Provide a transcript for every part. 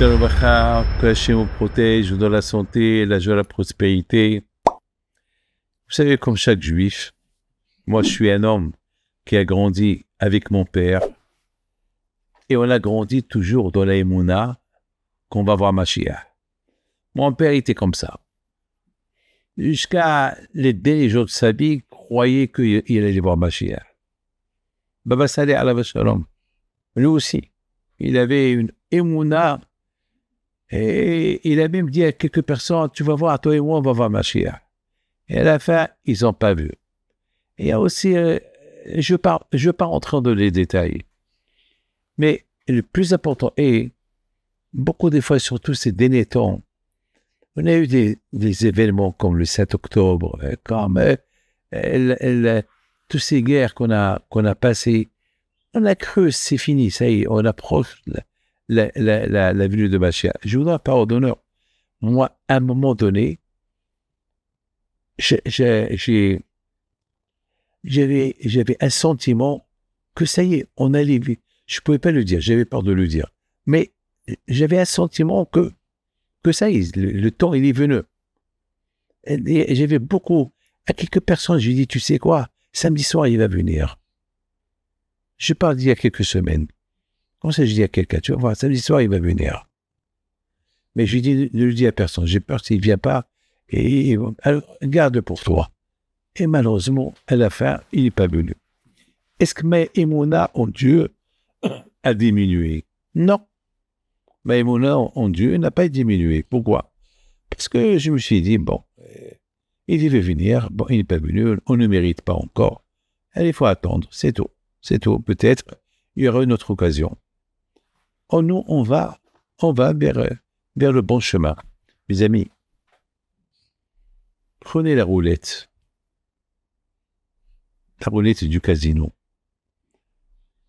Shalom Aleichem, que Hachem vous protège, vous donne la santé, la joie, la prospérité. Vous savez, comme chaque juif, moi je suis un homme qui a grandi avec mon père et on a grandi toujours dans la Emouna qu'on va voir Mashiach. Mon père était comme ça. Jusqu'à les derniers jours de sa vie, il croyait qu'il allait voir Mashiach. Baba Saleh Alav Shalom, lui aussi, il avait une Emouna. Et il a même dit à quelques personnes, tu vas voir, toi et moi, on va voir Mashiach. Et à la fin, ils n'ont pas vu. Et il y a aussi, je ne vais pas rentrer dans les détails, mais le plus important est, beaucoup des fois, surtout ces derniers temps, on a eu des événements comme le 7 octobre, comme toutes ces guerres qu'on a passées, on a cru, c'est fini, ça y est, on approche la venue de Mashiach. Je voudrais parole d'honneur. Moi, à un moment donné, j'avais un sentiment que ça y est, on allait vite. Je ne pouvais pas le dire, j'avais peur de le dire. Mais j'avais un sentiment que ça y est, le temps, il est venu. Et j'avais beaucoup, à quelques personnes, je lui ai dit, tu sais quoi, samedi soir, il va venir. Je parle d'il y a quelques semaines. Comme ça, je dis à quelqu'un, tu vas voir, samedi soir, il va venir. Mais je lui dis, ne le dis à personne. J'ai peur s'il ne vient pas. Et alors, garde pour toi. Et malheureusement, à la fin, il n'est pas venu. Est-ce que ma émouna en Dieu a diminué? Non. Ma émouna en Dieu n'a pas diminué. Pourquoi? Parce que je me suis dit, bon, il devait venir. Bon, il n'est pas venu. On ne mérite pas encore. Allez, il faut attendre. C'est tout. C'est tout. Peut-être, il y aura une autre occasion. Oh, nous, on va vers le bon chemin. Mes amis, prenez la roulette du casino.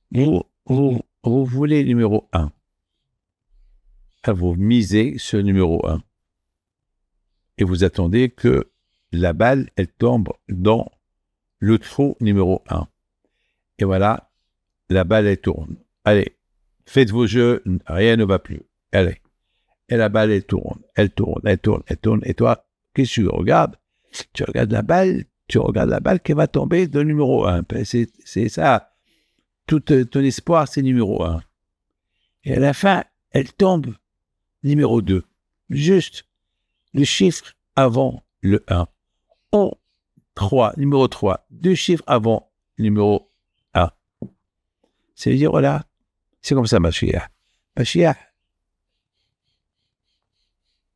Vous voulez numéro 1. Vous misez sur le numéro 1. Et vous attendez que la balle, elle tombe dans le trou numéro 1. Et voilà, la balle, elle tourne. Allez. Faites vos jeux, rien ne va plus. Allez. Et la balle, elle tourne. Et toi, qu'est-ce que tu regardes? Tu regardes la balle qui va tomber de numéro 1. C'est ça. Tout ton espoir, c'est numéro 1. Et à la fin, elle tombe numéro 2. Juste le chiffre avant le 1. Oh, 3, numéro 3. 2 chiffres avant numéro 1. C'est-à-dire, voilà. C'est comme ça, Mashiach. Mashiach,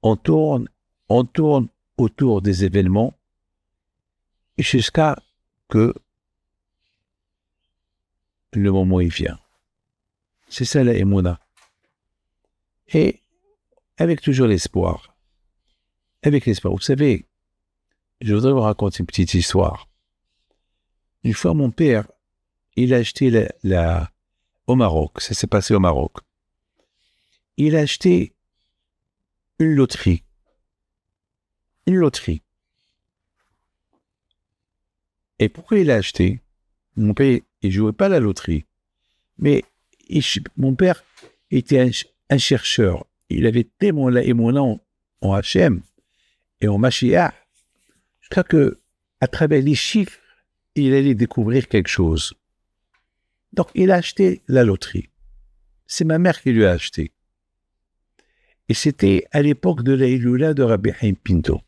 on tourne autour des événements jusqu'à que le moment y vient. C'est ça la Emouna. Et avec toujours l'espoir. Avec l'espoir. Vous savez, je voudrais vous raconter une petite histoire. Une fois, mon père, il a acheté au Maroc, ça s'est passé au Maroc. Il a acheté une loterie. Et pourquoi il a acheté? Mon père, il ne jouait pas à la loterie. Mais mon père était un chercheur. Il avait tellement la émouna en Hachem et en Mashiach, jusqu'à que, à travers les chiffres, il allait découvrir quelque chose. Donc, il a acheté la loterie. C'est ma mère qui lui a acheté. Et c'était à l'époque de la Iloula de Rabbi Haim Pinto.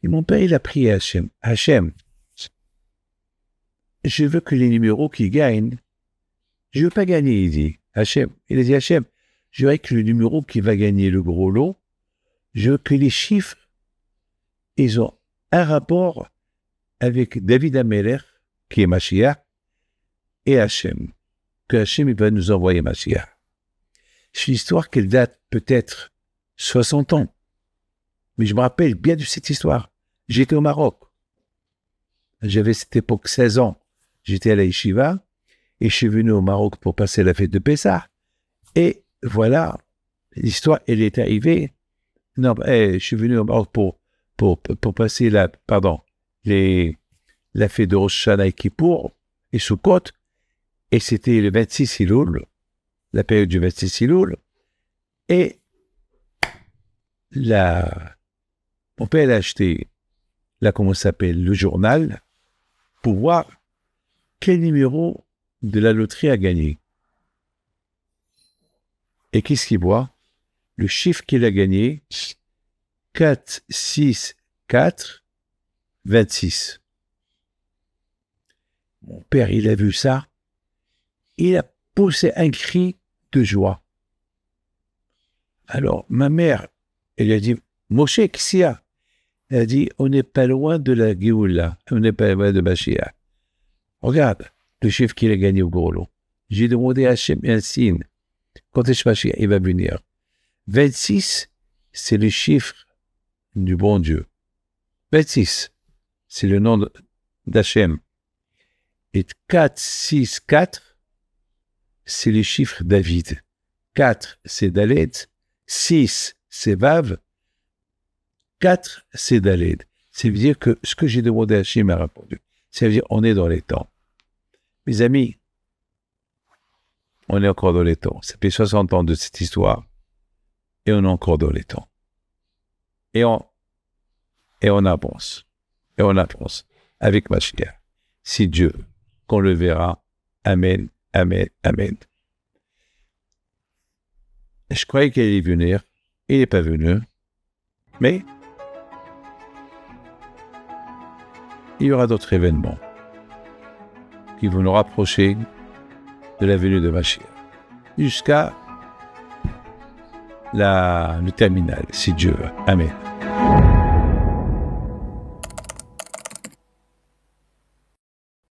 Et mon père, il a prié Hachem. Hachem, je veux que les numéros qui gagnent, je ne veux pas gagner, il dit. Hachem, il a dit Hachem, je veux que le numéro qui va gagner le gros lot, je veux que les chiffres, ils ont un rapport avec David Ameler, qui est Mashiach, et Hachem, que Hachem il va nous envoyer Mashiach. C'est une histoire qui date peut-être 60 ans, mais je me rappelle bien de cette histoire. J'étais au Maroc. J'avais à cette époque 16 ans. J'étais à la Yeshiva et je suis venu au Maroc pour passer la fête de Pessah. Et voilà, l'histoire, elle est arrivée. Non, je suis venu au Maroc pour passer la fête de Rosh Hashanah et Kippour et Sukkot. Et c'était le 26 Elul, la période du 26 Elul. Et mon père a acheté, là, comment ça s'appelle, le journal, pour voir quel numéro de la loterie a gagné. Et qu'est-ce qu'il voit? Le chiffre qu'il a gagné, 4, 6, 4, 26. Mon père, il a vu ça, il a poussé un cri de joie. Alors, ma mère, elle a dit, Moshe, qu'est-ce qu'il y a? Elle a dit, on n'est pas loin de la Géoula, on n'est pas loin de Mashiach. Regarde le chiffre qu'il a gagné au gros lot. J'ai demandé à Hachem un signe. Quand est-ce que Mashiach il va venir? 26, c'est le chiffre du bon Dieu. 26, c'est le nom d'Hachem. Et 4, 6, 4, c'est le chiffre David. 4, c'est Dalet. 6, c'est Vav. 4, c'est Dalet. Ça veut dire que ce que j'ai demandé à Hachem a répondu. Ça veut dire on est dans les temps. Mes amis, on est encore dans les temps. Ça fait 60 ans de cette histoire et on est encore dans les temps. Et on avance. Et on avance avec Mashiach. Si Dieu, qu'on le verra. Amen, amen, amen. Je croyais qu'il allait venir. Il n'est pas venu. Mais il y aura d'autres événements qui vont nous rapprocher de la venue de Mashiach jusqu'à le terminal, si Dieu veut. Amen.